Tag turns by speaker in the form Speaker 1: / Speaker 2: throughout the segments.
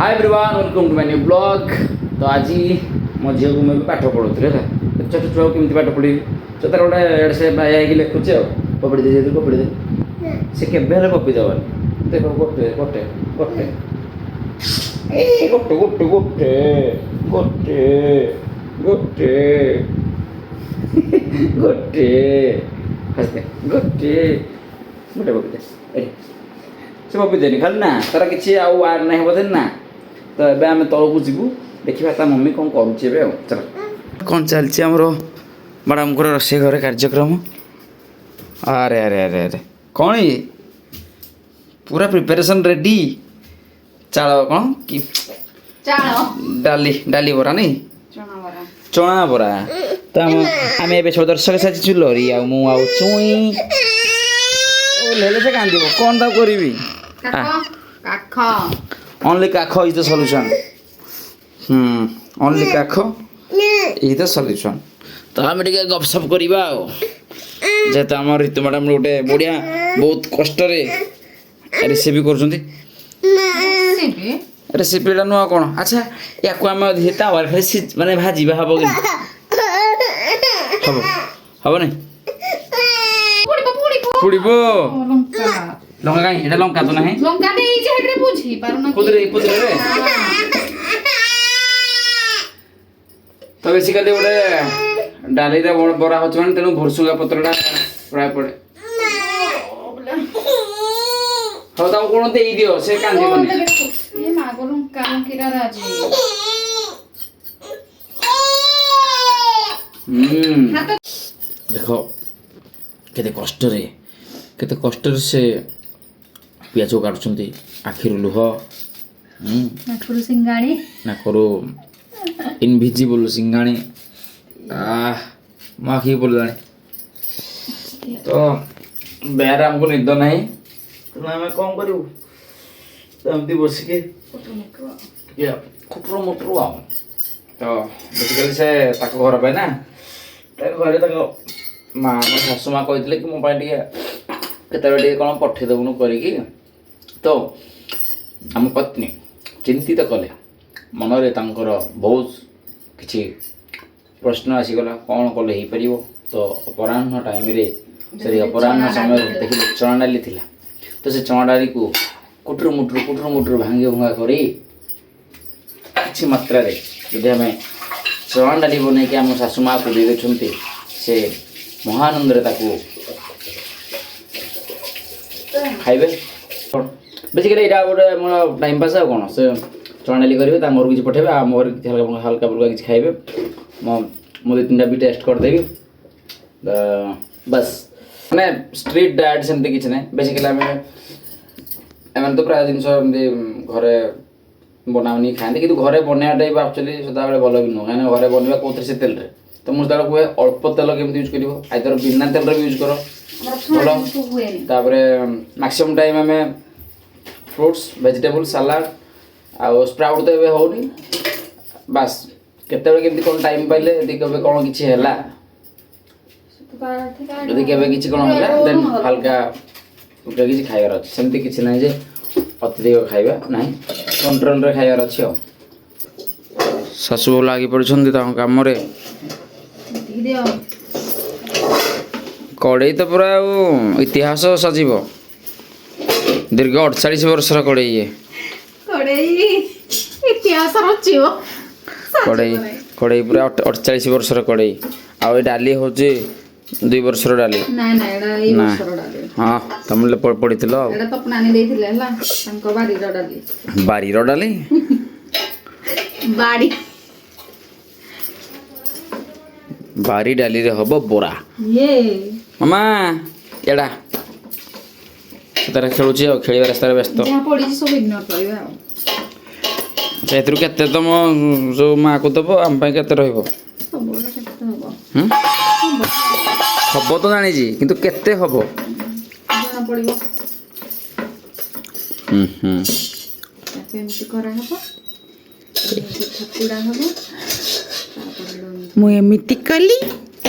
Speaker 1: Hi everyone welcome to my new blog. तो आज मो झील को मैं भी पाठ पढ़ाऊली है छोट छुआ केमी पाठ पढ़ी तो तार गोटे से भाई लिखुचे कपड़ी दे कपड़ी दे सी के कपी देवानी देख गोटे गोटे गोटे गोटे गोटे गोटे गोटे गोटे हंसते गोटे गोटे कपी दे से कपी देनी खाली ना तार किसी आर ना बोधे ना तो एबे आम तलू जीवु देखा ता मम्मी कौन करुचे चल कौन चलती आमर मैडम को रोसे घर कार्यक्रम। अरे अरे अरे अरे कौन ये पूरा प्रिपरेशन रेडी चाल कौन कि डाली डाली बरा नहीं चना बरा तो आम ए सब दर्शक साजी लरी आ चुई ले से कांद कौन तक करी ओनली काख इज द सॉल्यूशन। ओनली काख इज द सॉल्यूशन। तो आम टे गपसप करवा जेहेतु आम ऋतु मैडम गोटे बढ़िया बहुत कष्ट रेसिपी कर रेसिपीटा नुआ कौन अच्छा या आम तावा खाली माने भाजा हम कि हम हम नहीं पुड़ब लंका कहीं लंका तो नहीं
Speaker 2: लंका नहीं जेहरे बुझी पारुना
Speaker 1: कुदरे कुदरे रे तो बेसिकली गोटे डाली रे बरा होछ माने तेनु भुरसुंगा पत्रटा प्राय पड़े हो ता कोन देई दियो से कांदी बने
Speaker 2: ये मागो लंका लंकीरा राजी
Speaker 1: देखो केते कष्ट रे से पियाज काटुछंती आखिरु लुह
Speaker 2: नाकुरु सिंगाणी
Speaker 1: नाकरो इनविजिबल सिंगाणी माखी बोलाणी तो बेहरा हमको निद नहीं तो आम कौन करूँ एमती बस के खुटरो मुटरो आ तो बेसिकली से घर पे ना घरे माँ मो शाशु माँ कहते कि मो के कौन पठेदेवुनु करी तो आम पत्नी चिंतित कले मनरे तांकर बहुत किछि प्रश्न आसीगला कौन कले हो पार तो अपराह्न टाइम रे से अपराह्न समय देखिए चना डाली थिला तो से चना डाली को कुटुर मुटुर भांगी भंगा करी किछि मात्रा रे जदि आम चना डाली बन के आम शाशु माँ को दे देछंती से महानंद रे ताकू खाइबे बेसिकली यहाँ गोटे मोर टाइम पास आ कौन से चणाली करेंगे घर किसी पठेबे आ मोर हल्का हल्का फुल्का किसी खाइबे मो दो तीन भी टेस्ट करदेवी बस मैंने स्ट्रीट डाएट सेमती किसी ना बेसिकली एम तो प्राय जिन घरे बनावनी खाते कि घरे बनवाटा एक्चुअली सदा बेले भल भी नुह कहीं घरे बनवा कौन से तेल तो मुझे कहे अल्प तेल केमी यूज कर आइदर बिना तेल भी यूज कर भल मैक्सिमम टाइम आम फ्रुट्स वेजिटेबल सलाड आ स्प्राउट तो ये होनी बास केते केमती कौन टाइम पाइले यदि केबे कौन किछि हैला यदि केबे किछि कौन हैला देन हल्का फुल्का किछि खाइबार अछि सेमती किछि नै जे अत्यधिक खाइबा नै कंट्रोल रे खाइबार अछि हो सासु लागि पड़छन्ती ता काम रे कड़े तो पूरा इतिहास सजीव दीर्घ 48 वर्ष कड़े
Speaker 2: इतिहास रचियो
Speaker 1: कड़े कड़े पूरा 48 वर्ष कड़े आ डाली हूँ 2 वर्ष डाली हाँ तुम पढ़ी बारी डाली बारी डाली रे हबो बोरा मामा एडा तार खेलुची आ खेलिबा रास्ता व्यस्त
Speaker 2: जहाँ पड़ी सब इग्नोर करबा
Speaker 1: अच्छा एथरु केते तम जो माँ को दबो आम पाई केते रहइबो हबो तो जानी जी किंतु केते हबो
Speaker 2: जहाँ पड़िबो एमती करा हबो ठकुडा हबो
Speaker 1: मु एमिति कली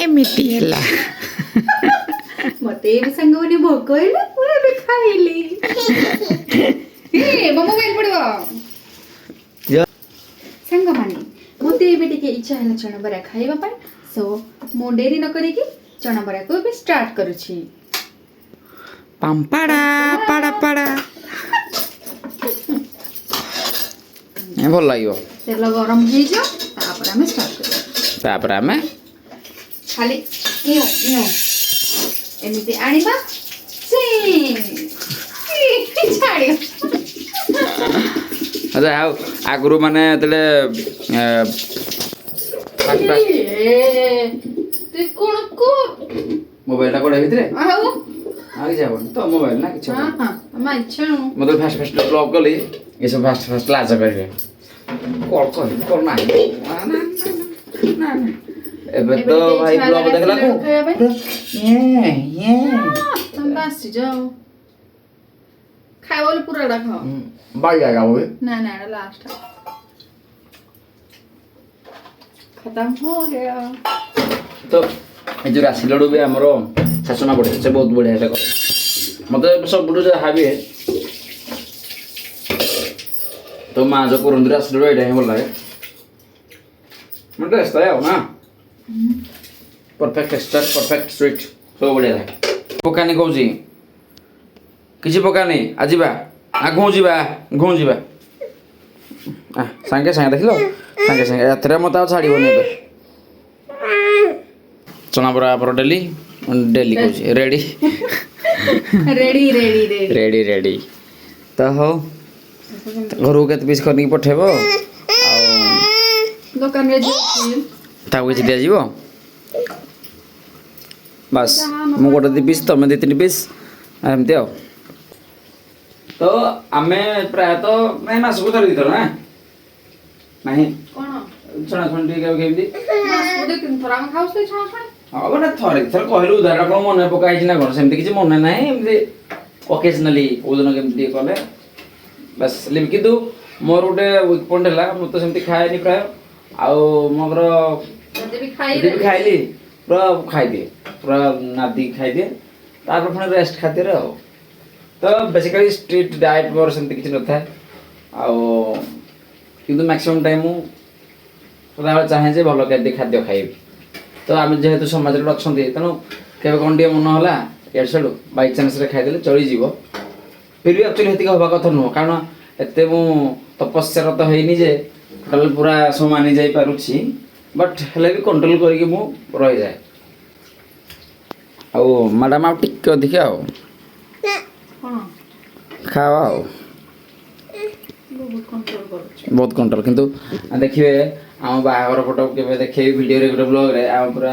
Speaker 1: एमिति हैला
Speaker 2: मते भी संगवनी भोक होइले पूरा भी खाइली ए मोबाइल पड़िबो ସାଙ୍ଗମାନେ ମୋତେ ଏବେ ଟିକେ ଇଚ୍ଛା ହେଲା ଚଣା ବରା ଖାଇବା ପାଇଁ ସୋ ମୁଁ ଡେରି ନ କରିକି ଚଣା ବରାକୁ ଏବେ ଷ୍ଟାର୍ଟ କରୁଛି
Speaker 1: ପାମ୍ପାଡ଼ା ପାଡ଼ା ପାଡ଼ା ଭଲ ଲାଗିବ
Speaker 2: ତେଲ ଗରମ ହେଇଯିବ ତାପରେ ଆମେ ଷ୍ଟାର୍ଟ କରିବା
Speaker 1: ତାପରେ ଆମେ
Speaker 2: ଖାଲି ଏମିତି ଆଣିବା
Speaker 1: ଆଚ୍ଛା ଆଉ ଆଗରୁ ମାନେ ଯେତେବେଳେ ମୋବାଇଲଟା କୋଉଟା ଭିତରେ ଆଉ କିଛି ହବନି ତ ମୋବାଇଲ ନା କିଛି ମୁଁ ତ ଫାଷ୍ଟ ଫାଷ୍ଟ ବ୍ଲଗ୍ କଲି ଏସବୁ ଫାଷ୍ଟ ଫାଷ୍ଟ ଲାଜ କରିବେ କଲ୍ କରିବି କଲ୍ ନାହିଁ ଏବେ ତ ଭାଇ ବ୍ଲଗ୍ ଦେଖିଲା
Speaker 2: ତମେ ଆସିଛ ଖାଇବ ବୋଲି ପୁରାଟା ଖାଅ
Speaker 1: ବାଇ ଜାଗା ହୁଏ
Speaker 2: ନା ନା ଏଟା ଲାଷ୍ଟ ଖତମ हो गया
Speaker 1: ତ ଏ ଯେଉଁ ରାଶି ଲଡ଼ୁ ବି ଆମର ଶାଶୁ ମା ବଢ଼ିଆ ସେ ବହୁତ ବଢ଼ିଆ ସେ କରେ ମୋତେ ସବୁଠୁ ଯାହା ବି ତ ମା ଯେଉଁ କରନ୍ତି ରାଶି ଲଡ଼ୁ ଏଇଟା ହିଁ ଭଲ ଲାଗେ ମୋତେ ଟେଷ୍ଟ ଥାଏ ଆଉ ନା ପରଫେକ୍ଟ ଟେକ୍ସଚର ପରଫେକ୍ଟ ସୁଇଟ୍ ସବୁ ବଢ଼ିଆ ଲାଗେ ପକାନି କହୁଛି କିଛି ପକାନି ଆଜିବା ଘୁଁ ଯିବା ସାଙ୍ଗେ ସାଙ୍ଗେ ଦେଖିଲ ସାଙ୍ଗେ ସାଙ୍ଗେ ଏଥିରେ ମୋତେ ଆଉ ଛାଡ଼ିବନି ଏବେ ଚଣା ବରା ଆମର ଡେଲି କହୁଛି ରେଡ଼ି ରେଡ଼ି ତ ହଉ ଘରକୁ କେତେ ପିସ୍ କରିକି ପଠେଇବ ଆଉ
Speaker 2: ଦୋକାନରେ
Speaker 1: ତାକୁ କିଛି ଦିଆଯିବ ବାସ୍ ମୁଁ ଗୋଟେ 2 ପିସ୍ ତମେ 2-3 ପିସ୍ ଏମିତି ଆଉ ତ ଆମେ ପ୍ରାୟତଃ ମାସକୁ ଥରେ ଦିଥର ନା ନାହିଁ ଛଣାଛଣି ଟିକେ କେମିତି ହଁ ଗୋଟେ ଥରେ ଦିଥର କହିଲୁ ଉଦାହରଣ କ'ଣ ମନେ ପକା ହେଇଛି ନା କ'ଣ ସେମିତି କିଛି ମନେ ନାହିଁ ଏମିତି ଅକେଜନାଲି କେଉଁଦିନ କେମିତି ଟିକେ କଲେ ବାସ୍ କିନ୍ତୁ ମୋର ଗୋଟେ ୱିକ୍ ପଏଣ୍ଟ ହେଲା ମୁଁ ତ ସେମିତି ଖାଏନି ପ୍ରାୟ ଆଉ ମୋର ଯଦି ବି ଖାଇଲି ପୁରା ଖାଇଦିଏ ପୁରା ନାଦିକି ଖାଇଦିଏ ତାପରେ ପୁଣି ରେଷ୍ଟ ଖାଦ୍ୟରେ ଆଉ ତ ବେସିକାଲି ଷ୍ଟ୍ରିଟ୍ ଡାଏଟ୍ ମୋର ସେମିତି କିଛି ନଥାଏ ଆଉ କିନ୍ତୁ ମ୍ୟାକ୍ସିମମ୍ ଟାଇମ୍ ମୁଁ ସଦାବେଳେ ଚାହେଁ ଯେ ଭଲ ଖାଦ୍ୟ ଖାଇବି ତ ଆମେ ଯେହେତୁ ସମାଜରେ ଅଛନ୍ତି ତେଣୁ କେବେ କ'ଣ ଟିକେ ମନ ହେଲା ଇଆଡ଼ୁ ସିଆଡ଼ୁ ବାଇଚାନ୍ସରେ ଖାଇଦେଲେ ଚଳିଯିବ ଫିର୍ ବି ଆକ୍ଚୁଆଲି ସେତିକି ହେବା କଥା ନୁହଁ କାରଣ ଏତେ ମୁଁ ତପସ୍ୟାରତ ହେଇନି ଯେ ଟୋଟାଲ୍ ପୁରା ସବୁ ମାନି ଯାଇପାରୁଛି ବଟ୍ ହେଲେ ବି କଣ୍ଟ୍ରୋଲ୍ କରିକି ମୁଁ ରହିଯାଏ ଆଉ ମ୍ୟାଡ଼ାମ୍ ଆଉ ଟିକେ ଅଧିକା ଆଉ ଖାଅ ଆଉ ବହୁତ କଣ୍ଟ୍ରୋଲ କିନ୍ତୁ ଦେଖିବେ ଆମ ବାହାଘର ଫଟୋ କେବେ ଦେଖେଇବି ଭିଡ଼ିଓରେ ଗୋଟେ ବ୍ଲଗ୍ରେ ଆମ ପୁରା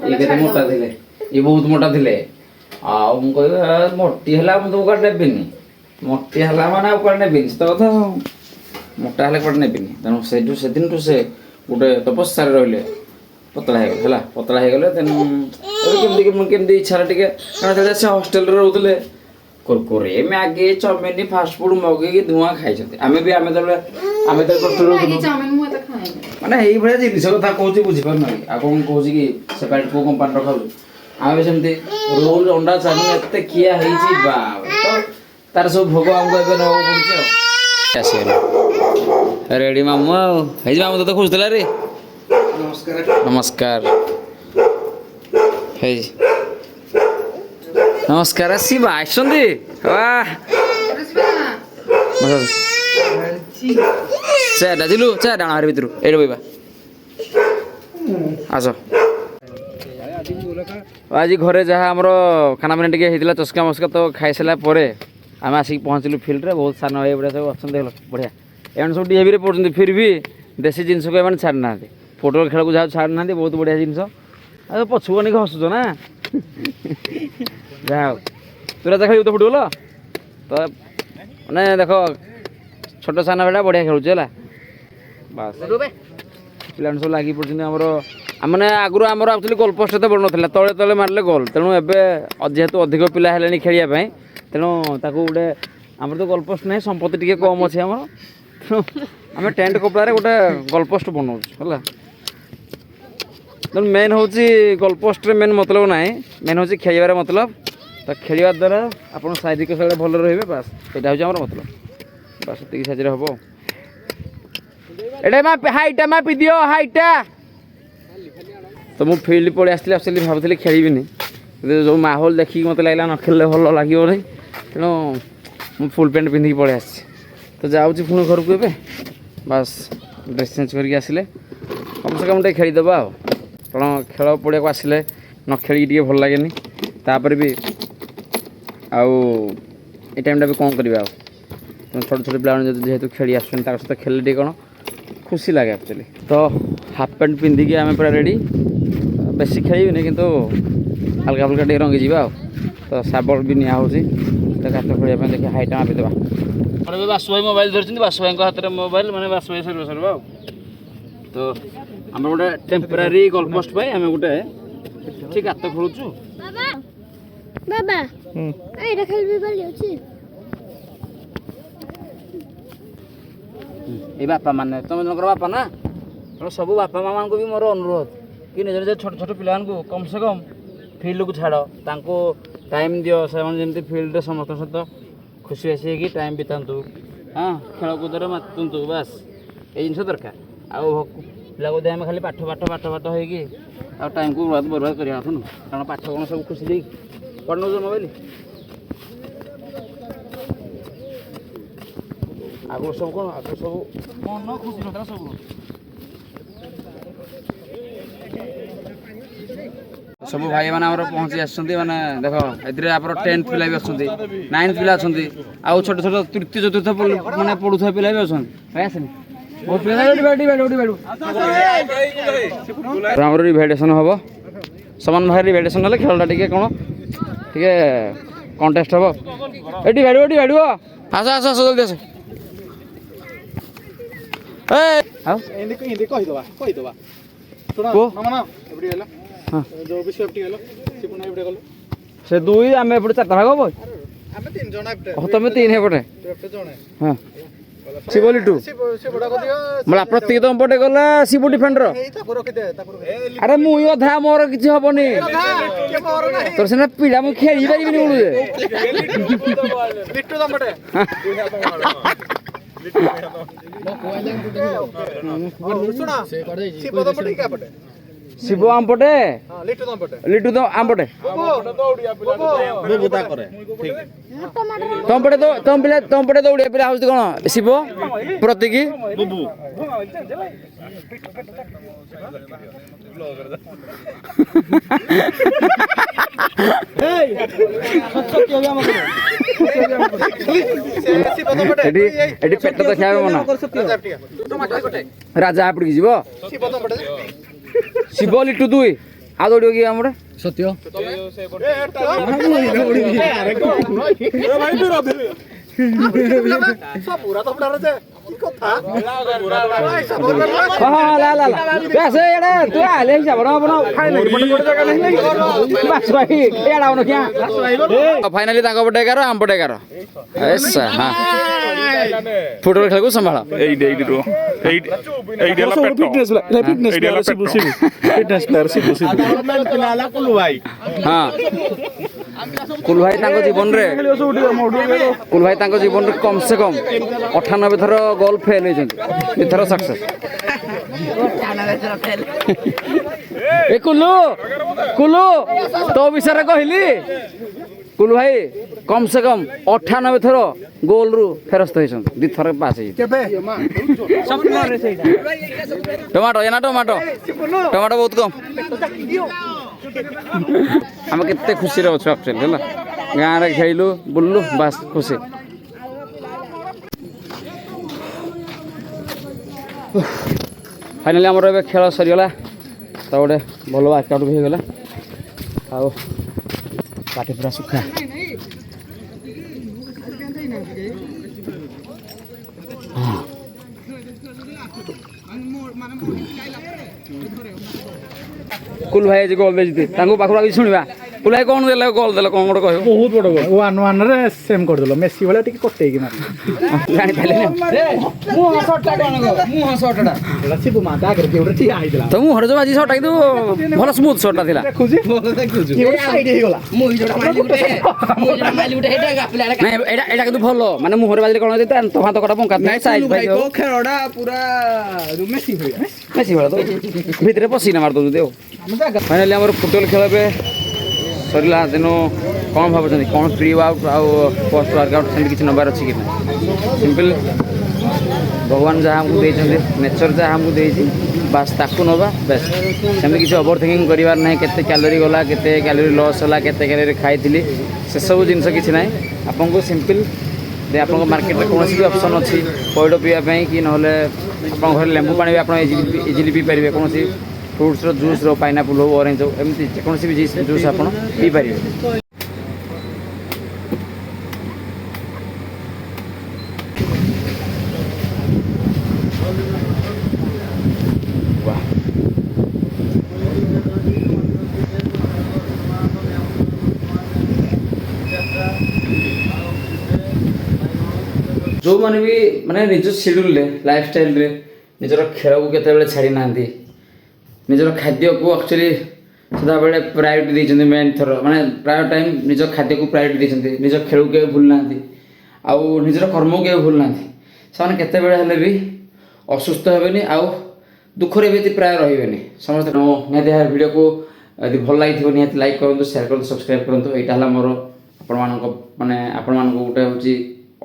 Speaker 1: ଇଏ କେତେ ମୋଟା ଥିଲେ ଇଏ ବହୁତ ମୋଟା ଥିଲେ ଆଉ ମୁଁ କହିବି ମୋଟି ହେଲା ମୁଁ ତ କୁଆଡ଼େ ନେବିନି ମୋଟି ହେଲା ମାନେ ଆଉ କୁଆଡ଼େ ନେବିନି ସତ କଥା ମୋଟା ହେଲେ କୁଆଡ଼େ ନେବିନି ତେଣୁ ସେଦିନଠୁ ସେ ଗୋଟେ ତପସ୍ୟାରେ ରହିଲେ ପତଳା ହେଇଗଲେ ହେଲା ପତଳା ହେଇଗଲେ ତେଣୁ କେମିତି ଇଚ୍ଛାରେ ଟିକେ କାରଣ ସେଟା ସେ ହଷ୍ଟେଲରେ ରହୁଥିଲେ କୁରକୁରେ ମ୍ୟାଗି ଚାଉମିନ ଫାଷ୍ଟଫୁଡ୍ ମଗେଇକି ଧୂଆଁ ଖାଇଛନ୍ତି ଆମେ ଯେତେବେଳେ ମାନେ ଏଇଭଳିଆ ଜିନିଷ କଥା କହୁଛି ବୁଝିପାରୁନ ଆଉ କ'ଣ କହୁଛି କି ସେପାରେଟ୍ କେଉଁ କମ୍ପାନୀର ଖାଉଛୁ ଆମେ ବି ସେମିତି ରୋଲ୍ ଅଣ୍ଡା ଚାଉମିନ ଏତେ ଖିଆ ହେଇଛି ବା ତ ତାର ସବୁ ଭୋଗ ଆମକୁ ଏବେ ନେବାକୁ ପଡୁଛି ଆଉ ଆସିଗଲା ରେଡ଼ି ମାମୁଁ ଆଉ ହେଇଛି ମାମୁଁ ତତେ ଖୋଜୁଥିଲା ରେ ନମସ୍କାର ହେଇଛି ନମସ୍କାର ଶିବା ଆସିଛନ୍ତି ଡାଜିଲୁ ଡାଣ ହାରି ଭିତରୁ ଏଇଠି ବଇବା ଆସ ଆଜି ଘରେ ଯାହା ଆମର ଖାନା ପିନା ଟିକେ ହେଇଥିଲା ଚସ୍କା ମସ୍କା ତ ଖାଇସାରିଲା ପରେ ଆମେ ଆସିକି ପହଞ୍ଚିଲୁ ଫିଲ୍ଡରେ ବହୁତ ସାନ ଭାଇ ଏଗୁଡ଼ା ସବୁ ଅଛନ୍ତି ଭଲ ବଢ଼ିଆ ଏମାନେ ସବୁ ଡିଏଭିରେ ପଡ଼ୁଛନ୍ତି ଫିର୍ ବି ଦେଶୀ ଜିନିଷକୁ ଏମାନେ ଛାଡ଼ୁନାହାନ୍ତି ଫୁଟବଲ ଖେଳକୁ ଯାହା ଛାଡ଼ୁନାହାନ୍ତି ବହୁତ ବଢ଼ିଆ ଜିନିଷ ଆଉ ପଛକୁ ଅନେକ ହସୁଛ ନା ଯାହା ହଉ ତୁରା ଖେଳିବୁ ତ ଫୁଟବଲ ତ ମାନେ ଦେଖ ଛୋଟ ସାନ ଭେଡ଼ା ବଢ଼ିଆ ଖେଳୁଛି ହେଲା ବାସ୍ ପିଲାମାନେ ସବୁ ଲାଗି ପଡ଼ୁଛନ୍ତି ଆମର ମାନେ ଆଗରୁ ଆମର ଆକ୍ଚୁଆଲି ଗୋଲ୍ ପୋଷ୍ଟ ଏତେ ବଡ଼ ନଥିଲା ତଳେ ତଳେ ମାରିଲେ ଗୋଲ୍ ତେଣୁ ଏବେ ଯେହେତୁ ଅଧିକ ପିଲା ହେଲେଣି ଖେଳିବା ପାଇଁ ତେଣୁ ତାକୁ ଗୋଟେ ଆମର ତ ଗୋଲ୍ ପୋଷ୍ଟ ନାହିଁ ସମ୍ପତ୍ତି ଟିକେ କମ୍ ଅଛି ଆମର ତେଣୁ ଆମେ ଟେଣ୍ଟ କପଡ଼ାରେ ଗୋଟେ ଗୋଲ୍ ପୋଷ୍ଟ ବନାଉଛୁ ହେଲା ତେଣୁ ମେନ୍ ହେଉଛି ଗୋଲ୍ ପୋଷ୍ଟରେ ମେନ୍ ମତଲବ ନାହିଁ ମେନ୍ ହେଉଛି ଖେଳିବାର ମତଲବ ତ ଖେଳିବା ଦ୍ୱାରା ଆପଣ ଶାରୀରିକ ଶୈଳୀ ଭଲ ରହିବେ ବାସ୍ ସେଇଟା ହେଉଛି ଆମର ମତଲବ ବାସ୍ ସେତିକି ସାହାଯ୍ୟରେ ହେବ एटा हाइटा मापी दियो हाइटा तो मु फील्ड पड़े आसली एक्चुअली भावुली खेलिनी जो माहौल देखिए मत लगे न खेल भल लगे नहीं तेणु मु फुल पैंट पिंधिक पड़े आस तो जाऊँगी पुणी घर को ए बास ड्रेस चेंज करके आसिले कम से कम खेलीदबा कारण खेल पड़िया को आसिले न खेल भल लगे तापर भी आउ ये टाइम भी कौन करवा छोट छोट पिला जेहेतु खेली आसुन सहित खेल कौन खुशी लगे एक्चुअली तो हाफ पैंट पिंधिकी आम पूरा रेडी बेसी खेलनी किंतु हल्का हल्का टे रंगी जा तो साबल भी निया गात खेलने देखिए हाइट मापिदेवा और बासु भाई मोबाइल धरती बासु भाई हाथ में मोबाइल मैंने बासु भाई सर्व सर्व तो आम गोटे टेम्परारी गोल पोस्ट आम गोटे ठीक गात खोलुचु
Speaker 3: बाबा एटा खेलबी बाली अछि
Speaker 1: ए बापा माने तुम जनकर बापा ना तो सब बापा मामा को भी मोर अनुरोध कि निज निज छोट छोट पिला को कम से कम फील्ड को छाड़ तांको टाइम दियो से जमी फील्ड समस्त सहित खुशी आसी कि टाइम बितातु हाँ खेलकूदे मातुंतु बास ये जिन दरकार आउ पिला को आम खाली पाठ पाठ पाठ पाठ हो टाइम को बर्बाद करना कारण पाठ कौन सब खुशी दे कौन नौ मोबाइल आगु सब कौन आगु सब मन खुशी होता सब सब भाई मैंने पहुँची आसते मैंने देख ए आप 10th पिला भी अच्छा 9th पिला अच्छा आउ छोट छोट तृतीय चतुर्थ मैंने पढ़ुवा पिला भी अच्छा भाई आसनी आमर रिभेटेसन हम समान भाई रिभेटेसन हेल्ले खेलटा टे कौन टे कंटेस्ट हम ये भाड़ आस आस आस जल्दी आस से दुई आम एपटे चार भाग हम तुम तीन एपटे हाँ शिव लिटू मतलब प्रत्येक तुम पटे गला शिव डिफेंडर अरे मुई अधा मोर किसी हेनी तोर सीना पीड़ा मुझे खेली पारि बोलू शिव आम पटे लिटू तो आम पटे तुम पटे दौड़िया पिला हूँ कौन शिव प्रतीकी पेट तो खाए मन राजा आपड़ी जीव शिव लिटू दुई आ दौड़ कि आम सत्य फाइनाली पटे एगार आम पटे एगार फुटबल खेल को संभाल हाँ कुल भाई जीवन रे कुल भाई जीवन रे कम से कम 98 थर गोल फेल होती थर सक्सेस कुल्लू कुल्लू तो विषय कहली कुल भाई कम से कम 98 थर गोल रु फेरस्त होती थर पास टमाटो ये ना टमाटो टमाटो बहुत कम आम के खुशी अच्छे एक्चुअली है गाँव में खेलु बुललु बास खुशी फाइनाली आमर ए खेल सरीगला तो गोटे भल वर्कआउट भी होगला आउ पाटी पूरा सुखा कुल भाई गोल देते पाखुरा शुणा ପୁଲାଇ କ'ଣ ଦେଲେ କଲ୍ ଦେଲେ କ'ଣ ଗୋଟେ କହିବ
Speaker 4: ବହୁତ ବଡ଼ ଗୋଲ 1-1 ରେ ସେମ୍ କରିଦେଲ ମେସି ଭଳିଆ ଟିକେ କଟେଇକି ମାରି
Speaker 1: ଜାଣିପାରିଲେନି
Speaker 4: ଶିବୁ ମା ଆଗରେ କିଏ ଗୋଟେ ଠିଆ ହେଇଥିଲା
Speaker 1: ତ ମୁଁ ହରଜ ବାଜି ସଟ୍ଟା କିନ୍ତୁ ଭଲ ସ୍ମୁଥ୍ ସଟ୍ଟା ଥିଲା
Speaker 4: ଦେଖୁଛି କିଏ ଗୋଟେ ସାଇଡ୍ ହେଇଗଲା
Speaker 1: ନାଇଁ ଏଇଟା କିନ୍ତୁ ଭଲ ମାନେ ମୁହଁରେ ବାଜିଲେ କ'ଣ ହେଇଥାଏ ତ ହାତ କଟା ପଙ୍କା ସାଇଜ୍
Speaker 4: ଖେଳଟା ପୁରା ମେସି ଭଳିଆ
Speaker 1: ବେଶୀ ଭଲ ତ ଭିତରେ ପଶିନା ମାରି ଦେଉଛନ୍ତି ଆଉ ଫାଇନାଲି ଆମର ଫୁଟବଲ ଖେଳ ଏବେ ସରିଲା ତେଣୁ କ'ଣ ଭାବୁଛନ୍ତି କ'ଣ ପ୍ରି ୱାର୍କ ଆଉ ପୋଷ୍ଟ ୱାର୍କଆଉଟ୍ ସେମିତି କିଛି ନେବାର ଅଛି କି ନା ସିମ୍ପଲ୍ ଭଗବାନ ଯାହା ଆମକୁ ଦେଇଛନ୍ତି ନେଚର ଯାହା ଆମକୁ ଦେଇଛି ବାସ୍ ତାକୁ ନେବା ବେଷ୍ଟ ସେମିତି କିଛି ଓଭର ଥିଙ୍କିଂ କରିବାର ନାହିଁ କେତେ କ୍ୟାଲୋରି ଗଲା କେତେ କ୍ୟାଲୋରି ଲସ୍ ହେଲା କେତେ କ୍ୟାଲୋରି ଖାଇଥିଲି ସେସବୁ ଜିନିଷ କିଛି ନାହିଁ ଆପଣଙ୍କୁ ସିମ୍ପଲ୍ ଯେ ଆପଣଙ୍କ ମାର୍କେଟରେ କୌଣସି ବି ଅପସନ୍ ଅଛି ପଇଡ଼ ପିଇବା ପାଇଁ କି ନହେଲେ ଆପଣଙ୍କ ଘରେ ଲେମ୍ବୁ ପାଣି ବି ଆପଣ ଇଜିଲି ପିଇପାରିବେ କୌଣସି ଫ୍ରୁଟ୍ସର ଜୁସ୍ର ପାଇନାପଲ୍ ହଉ ଅରେଞ୍ଜ ହଉ ଏମିତି ଯେକୌଣସି ବି ଜୁସ୍ ଆପଣ ପିଇପାରିବେ ଯେଉଁମାନେ ବି ମାନେ ନିଜ ସିଡ୍ୟୁଲ୍ରେ ଲାଇଫଷ୍ଟାଇଲ୍ରେ ନିଜର ଖେଳକୁ କେତେବେଳେ ଛାଡ଼ି ନାହାନ୍ତି ନିଜର ଖାଦ୍ୟକୁ ଆକ୍ଚୁଆଲି ସଦାବେଳେ ପ୍ରାୟୋରିଟି ଦେଇଛନ୍ତି ମେନ୍ ଥର ମାନେ ପ୍ରାୟ ଟାଇମ୍ ନିଜ ଖାଦ୍ୟକୁ ପ୍ରାୟୋରିଟି ଦେଇଛନ୍ତି ନିଜ ଖେଳକୁ କେବେ ଭୁଲ ନାହାନ୍ତି ଆଉ ନିଜର କର୍ମକୁ କେବେ ଭୁଲ ନାହାନ୍ତି ସେମାନେ କେତେବେଳେ ହେଲେ ବି ଅସୁସ୍ଥ ହେବେନି ଆଉ ଦୁଃଖରେ ବି ପ୍ରାୟ ରହିବେନି ସମସ୍ତେ ନିହାତି ଭିଡ଼ିଓକୁ ଯଦି ଭଲ ଲାଗିଥିବ ନିହାତି ଲାଇକ୍ କରନ୍ତୁ ସେୟାର କରନ୍ତୁ ସବସ୍କ୍ରାଇବ୍ କରନ୍ତୁ ଏଇଟା ହେଲା ମୋର ଆପଣମାନଙ୍କୁ ଗୋଟେ ହେଉଛି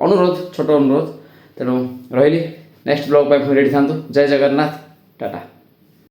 Speaker 1: ଅନୁରୋଧ ଛୋଟ ଅନୁରୋଧ ତେଣୁ ରହିଲି ନେକ୍ସଟ ବ୍ଲଗ୍ ପାଇଁ ରେଡ଼ି ଥାନ୍ତୁ ଜୟ ଜଗନ୍ନାଥ ଟାଟା